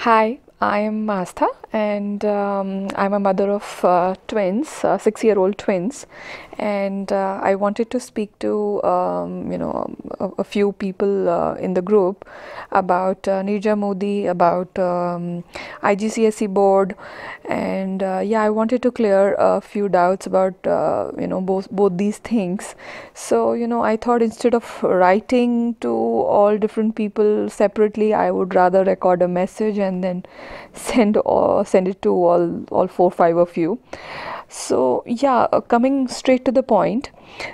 Hi, I am Aastha, and I'm a mother of twins, 6-year-old twins, and I wanted to speak to a few people in the group about Neerja Modi, about IGCSE board, and I wanted to clear a few doubts about both these things. So I thought instead of writing to all different people separately, I would rather record a message and then send it to all 4 5 of you. So coming straight to the point.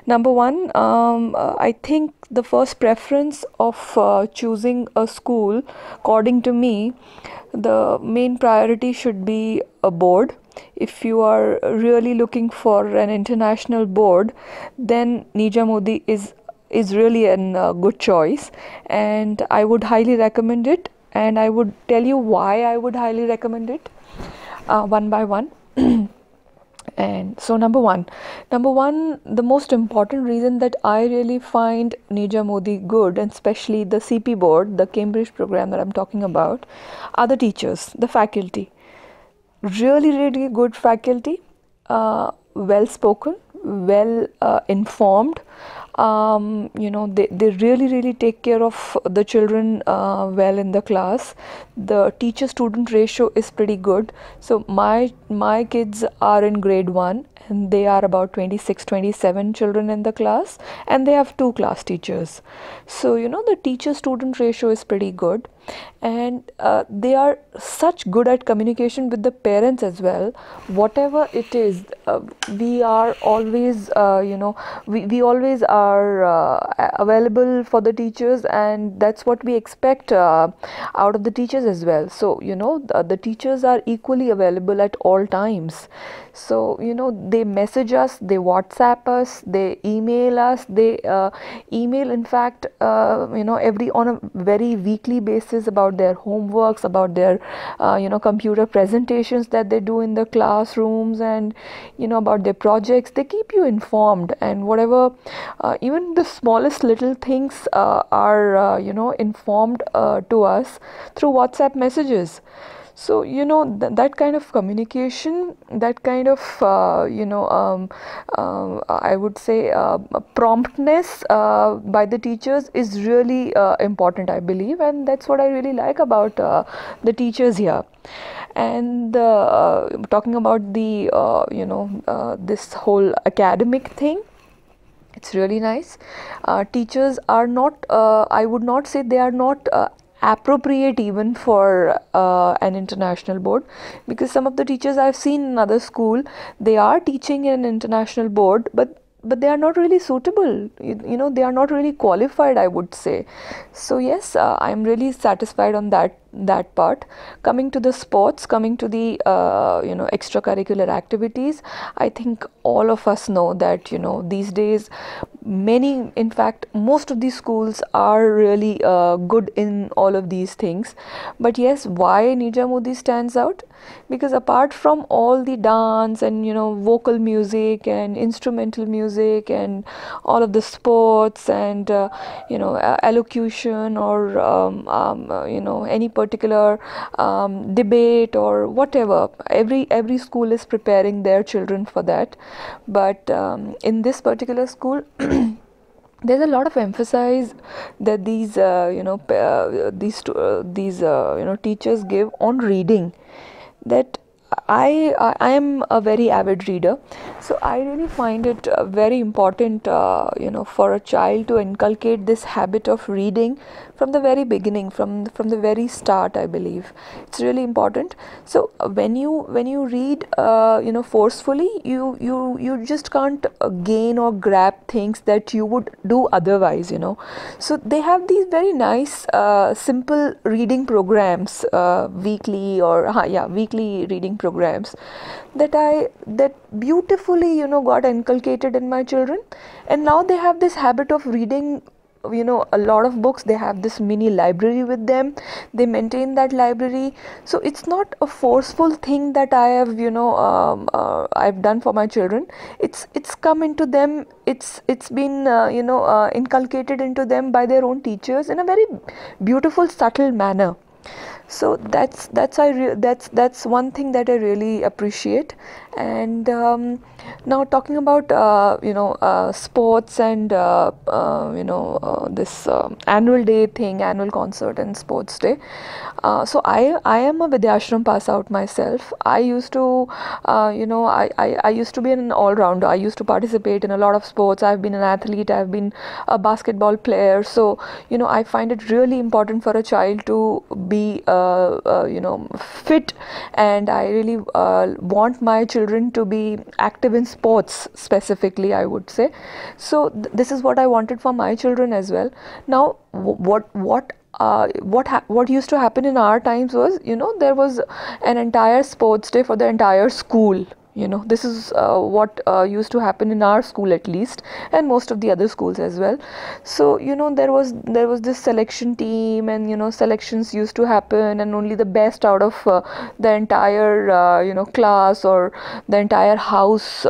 Number one, I think the first preference of choosing a school, according to me, the main priority should be a board. If you are really looking for an international board, then Neerja Modi is really a good choice, and I would highly recommend it. And I would tell you why I would highly recommend it, one by one. And so number one, the most important reason that I really find Neerja Modi good, and especially the CP board, the Cambridge program that I'm talking about, are the teachers, the faculty. Really good faculty, well spoken, well informed. They really take care of the children well in the class. The teacher student ratio is pretty good. So my kids are in grade 1, and they are about 26-27 children in the class, and they have 2 class teachers. So the teacher student ratio is pretty good, and they are such good at communication with the parents as well. Whatever it is, we are always we always are available for the teachers, and that's what we expect out of the teachers as well. So the teachers are equally available at all times. So they message us, they WhatsApp us, they email us, they email, in fact, every on a very weekly basis about their homeworks, about their computer presentations that they do in the classrooms, and about their projects. They keep you informed, and whatever, even the smallest little things are informed to us through WhatsApp messages. So that kind of communication, that kind of I would say promptness by the teachers is really important, I believe, and that's what I really like about the teachers here. And talking about the this whole academic thing, it's really nice. Teachers are not, I would not say they are not appropriate even for an international board, because some of the teachers I've seen in other school, they are teaching in an international board, but they are not really suitable. They are not really qualified, I would say. So yes, I'm really satisfied on that part. Coming to the sports, coming to the extracurricular activities, I think all of us know that these days, many, in fact most of these schools are really good in all of these things. But yes, why Neerja Modi stands out? Because apart from all the dance and vocal music and instrumental music and all of the sports and elocution or any particular debate or whatever, every school is preparing their children for that. But in this particular school there's a lot of emphasis that these teachers give on reading. That I am a very avid reader, so I really find it very important for a child to inculcate this habit of reading from the very beginning, from the very start. I believe it's really important. So when you read forcefully, you just can't gain or grab things that you would do otherwise. So they have these very nice simple reading programs, weekly or weekly reading programs that beautifully got inculcated in my children, and now they have this habit of reading a lot of books. They have this mini library with them, they maintain that library. So it's not a forceful thing that I have I've done for my children. It's come into them, it's been inculcated into them by their own teachers in a very beautiful, subtle manner. So that's one thing that I really appreciate. And now talking about sports and this annual day thing, annual concert and sports day. So I am a Vidyashram pass out myself. I used to I used to be an all-rounder. I used to participate in a lot of sports. I've been an athlete. I've been a basketball player. So I find it really important for a child to be fit, and I really want my children to be active in sports specifically, I would say. So this is what I wanted for my children as well. Now what used to happen in our times was, there was an entire sports day for the entire school. This is what used to happen in our school at least, and most of the other schools as well. So there was this selection team, and selections used to happen, and only the best out of the entire class or the entire house,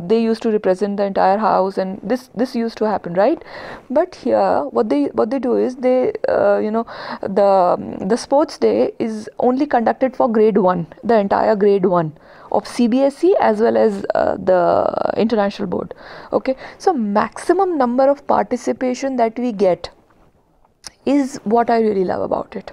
they used to represent the entire house, and this used to happen, right? But here what they do is they the sports day is only conducted for grade 1, the entire grade 1 of CBSE as well as the international board. Okay, so maximum number of participation that we get is what I really love about it.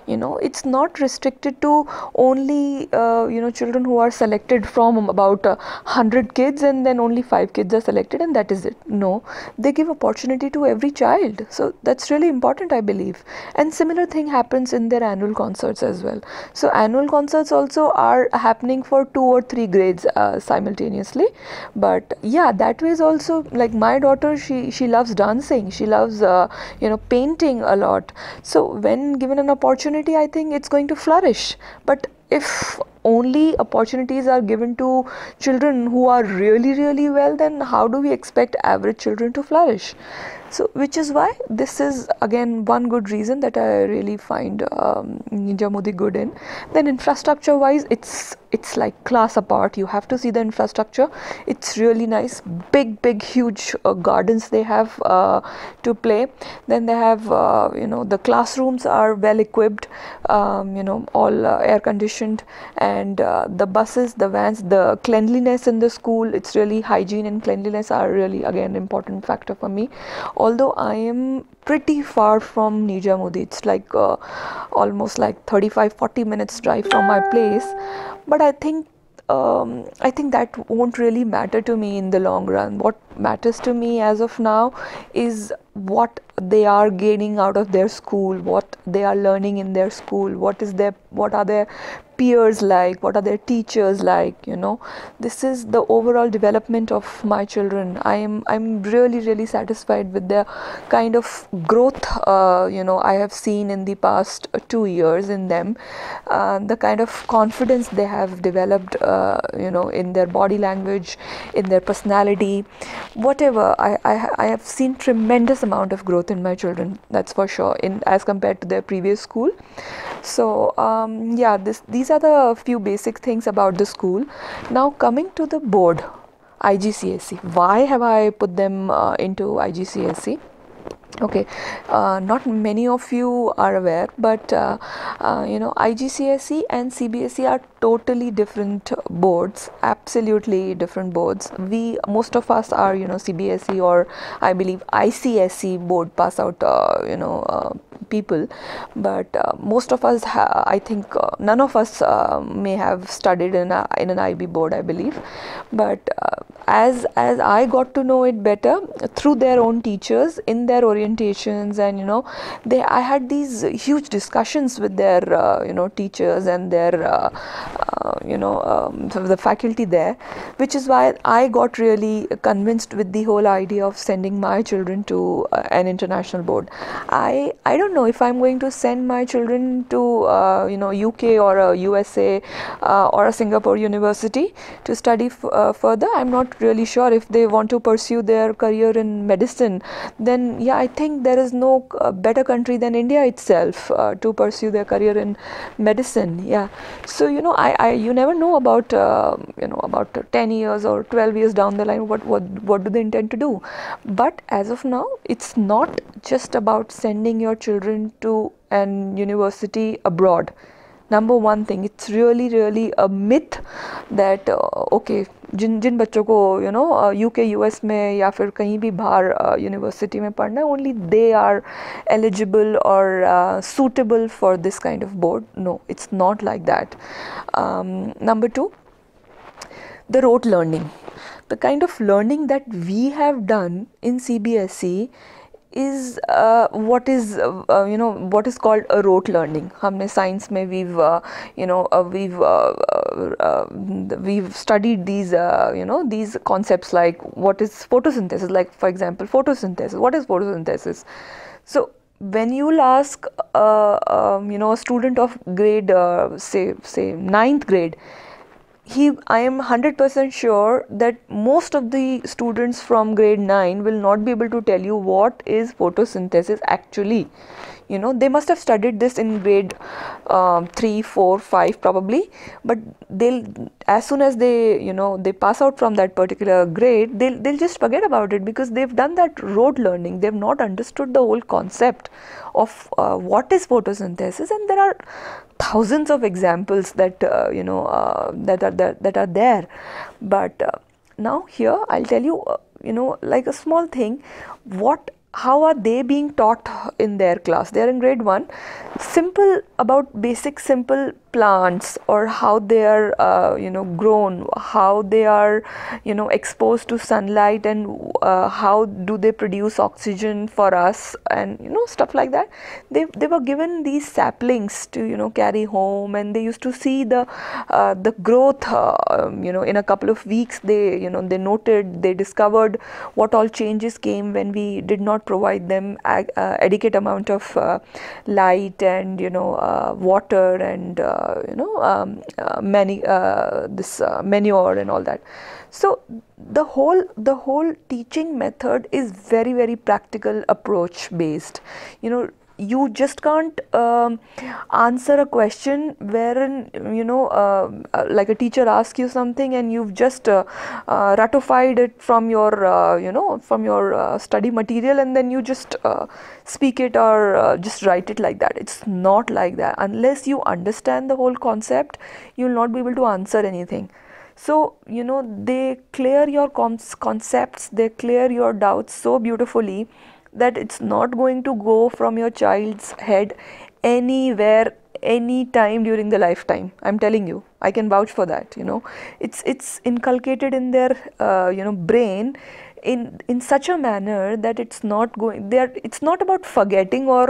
It's not restricted to only children who are selected from about 100 kids, and then only 5 kids are selected and that is it. No, they give opportunity to every child. So that's really important, I believe. And similar thing happens in their annual concerts as well. So annual concerts also are happening for 2 or 3 grades simultaneously. But yeah, that way is also, like my daughter, she loves dancing, she loves painting a lot. So when given an opportunity, I think it's going to flourish. But if only opportunities are given to children who are really, really well, then how do we expect average children to flourish? So which is why this is again one good reason that I really find Neerja Modi good in. Then infrastructure wise, it's like class apart. You have to see the infrastructure. It's really nice, big huge gardens they have to play. Then they have the classrooms are well equipped, all air conditioned, and the buses, the vans, the cleanliness in the school, it's really hygiene and cleanliness are really again important factor for me. Although I am pretty far from Neerja Modi, it's like almost like 35-40 minutes drive from my place, but I think that won't really matter to me in the long run. What matters to me as of now is what they are gaining out of their school, what they are learning in their school, what are their peers like, what are their teachers like. This is the overall development of my children. I'm really satisfied with the kind of growth I have seen in the past 2 years in them, the kind of confidence they have developed in their body language, in their personality, whatever. I have seen tremendous amount of growth in my children, that's for sure, as compared to their previous school. So yeah, these are the few basic things about the school. Now coming to the board, IGCSE. Why have I put them into IGCSE? Okay, not many of you are aware, but IGCSE and CBSE are totally different boards, absolutely different boards. Most of us are CBSE or I believe ICSE board pass out people, but most of us I think none of us may have studied in an IB board, I believe. But as I got to know it better through their own teachers in their orientations, and I had these huge discussions with their teachers and their the faculty there, which is why I got really convinced with the whole idea of sending my children to an international board. I don't know if I'm going to send my children to UK or a USA or a Singapore university to study further. I'm not really sure. If they want to pursue their career in medicine, then yeah, I think there is no better country than India itself to pursue their career in medicine. Yeah, so you never know about about 10 years or 12 years down the line what do they intend to do. But as of now, it's not just about sending your children to an university abroad. Number one thing, it's really a myth that okay, जिन बच्चों को UK US में या फिर कहीं भी बाहर university में पढ़ना है, only they are eligible or suitable for this kind of board. No, it's not like that. Number two, the rote learning. The kind of learning that we have done in CBSE is what is what is called a rote learning. हमने science में we've studied these these concepts like what is photosynthesis, like for example photosynthesis. What is photosynthesis? So when you'll ask a student of grade say ninth grade, I am 100% sure that most of the students from grade 9 will not be able to tell you what is photosynthesis actually. They must have studied this in grade 3, 4, 5 probably, but they'll, as soon as they they pass out from that particular grade, they'll just forget about it, because they've done that rote learning. They've not understood the whole concept of what is photosynthesis, and there are thousands of examples that that are there. But now here I'll tell you like a small thing, how are they being taught in their class. They are in grade 1, about basic simple plants, or how they are grown, how they are exposed to sunlight, and how do they produce oxygen for us, and stuff like that. They were given these saplings to carry home, and they used to see the growth in a couple of weeks. They they discovered what all changes came when we did not provide them adequate amount of light and water and manure and all that. So the whole teaching method is very practical approach based. You just can't answer a question wherein like a teacher asks you something and you've just ratified it from your study material, and then you just speak it or just write it like that. It's not like that. Unless you understand the whole concept, you'll not be able to answer anything. So they clear your concepts, they clear your doubts so beautifully that it's not going to go from your child's head anywhere, any time during the lifetime. I'm telling you, I can vouch for that. It's inculcated in their brain in such a manner that it's not going there. It's not about forgetting or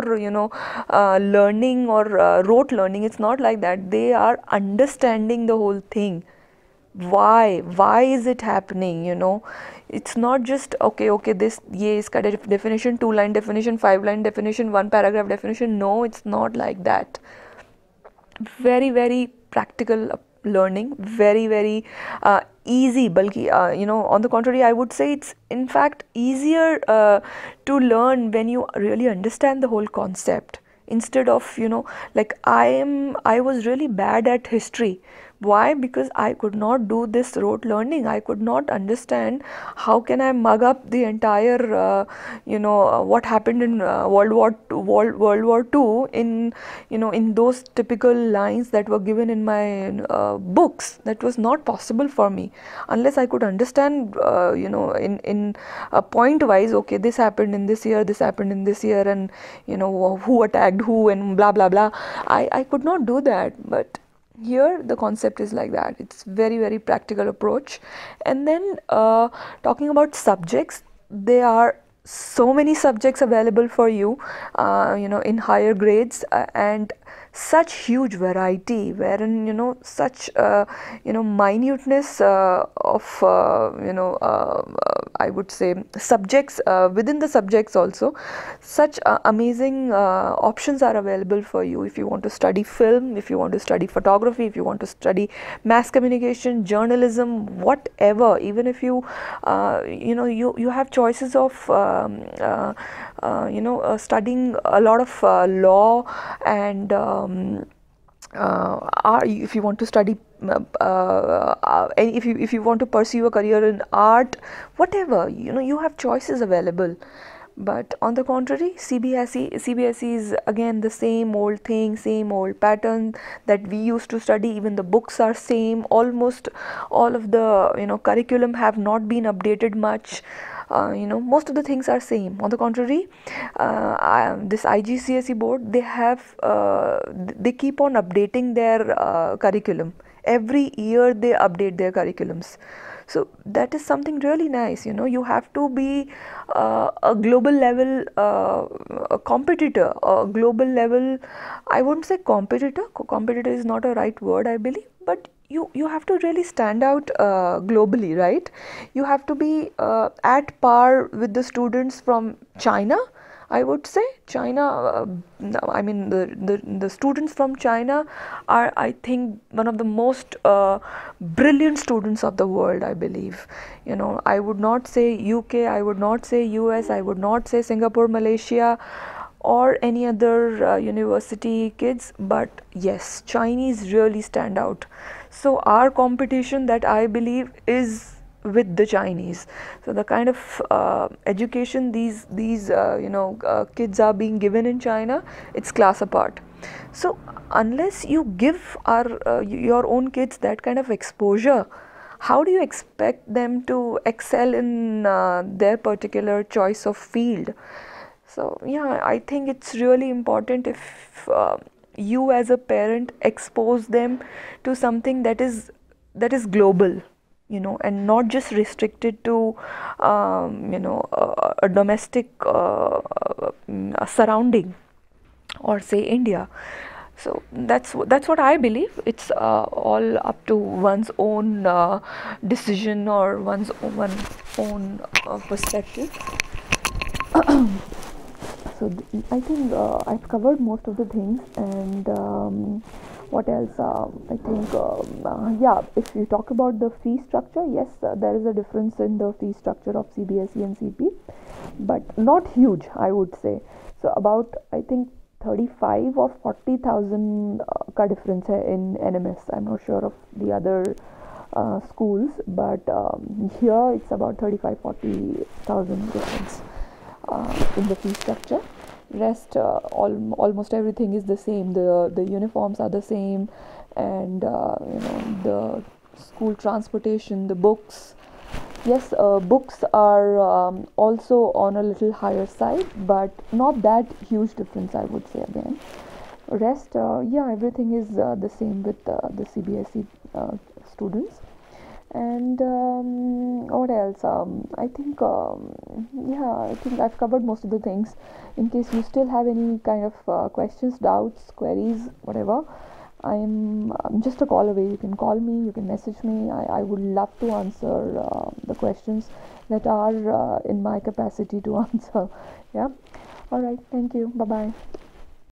learning or rote learning. It's not like that. They are understanding the whole thing. Why is it happening? It's not just okay this ye iska definition, 2-line definition, 5-line definition, 1 paragraph definition. No, it's not like that. Very practical learning, very easy. Balki on the contrary, I would say it's in fact easier to learn when you really understand the whole concept, instead of like I was really bad at history. Why? Because I could not do this rote learning. I could not understand how can I mug up the entire what happened in World War II in in those typical lines that were given in my books. That was not possible for me unless I could understand in point wise. Okay, this happened in this year, this happened in this year, and who attacked who and blah blah blah. I could not do that, but here the concept is like that. It's very practical approach. And then talking about subjects, there are so many subjects available for you in higher grades, and such huge variety, wherein such minuteness of I would say subjects within the subjects also. Such amazing options are available for you if you want to study film, if you want to study photography, if you want to study mass communication, journalism, whatever. Even if you you have choices of studying a lot of law, and if you want to study if you want to pursue a career in art, whatever, you have choices available. But on the contrary, CBSE is again the same old thing, same old pattern that we used to study. Even the books are same. Almost all of the curriculum have not been updated much. Most of the things are same. On the contrary, this IGCSE board, they keep on updating their curriculum. Every year they update their curriculums. So that is something really nice. You have to be a global level a competitor, a global level, I wouldn't say competitor. Competitor is not a right word, I believe, but you have to really stand out globally, right? You have to be at par with the students from China. I would say China, I mean the students from China are, I think, one of the most brilliant students of the world, I believe. I would not say UK, I would not say US, I would not say Singapore, Malaysia, or any other university kids, but yes, Chinese really stand out. So our competition, that I believe, is with the Chinese. So the kind of education these kids are being given in China, it's class apart. So unless you give your own kids that kind of exposure, how do you expect them to excel in their particular choice of field? So yeah, I think it's really important if you as a parent expose them to something that is global, and not just restricted to a domestic surrounding, or say India. So that's what I believe. It's all up to one's own decision, or one's own perspective. So I think I've covered most of the things, and what else? I think yeah, if you talk about the fee structure, yes, there is a difference in the fee structure of CBSE and CP, but not huge, I would say. So about, I think, 35 or 40,000 ka difference hai in NMS. I'm not sure of the other schools, but here it's about 35-40,000 difference in the fee structure. Rest, almost everything is the same. The uniforms are the same, and the school transportation, the books. Yes, books are also on a little higher side, but not that huge difference, I would say again. Rest, yeah, everything is the same with the CBSE students. And what else? I think yeah, I think I've covered most of the things. In case you still have any kind of questions, doubts, queries, whatever, I'm just a call away. You can call me, you can message me. I would love to answer the questions that are in my capacity to answer. Yeah. All right. Thank you. Bye bye.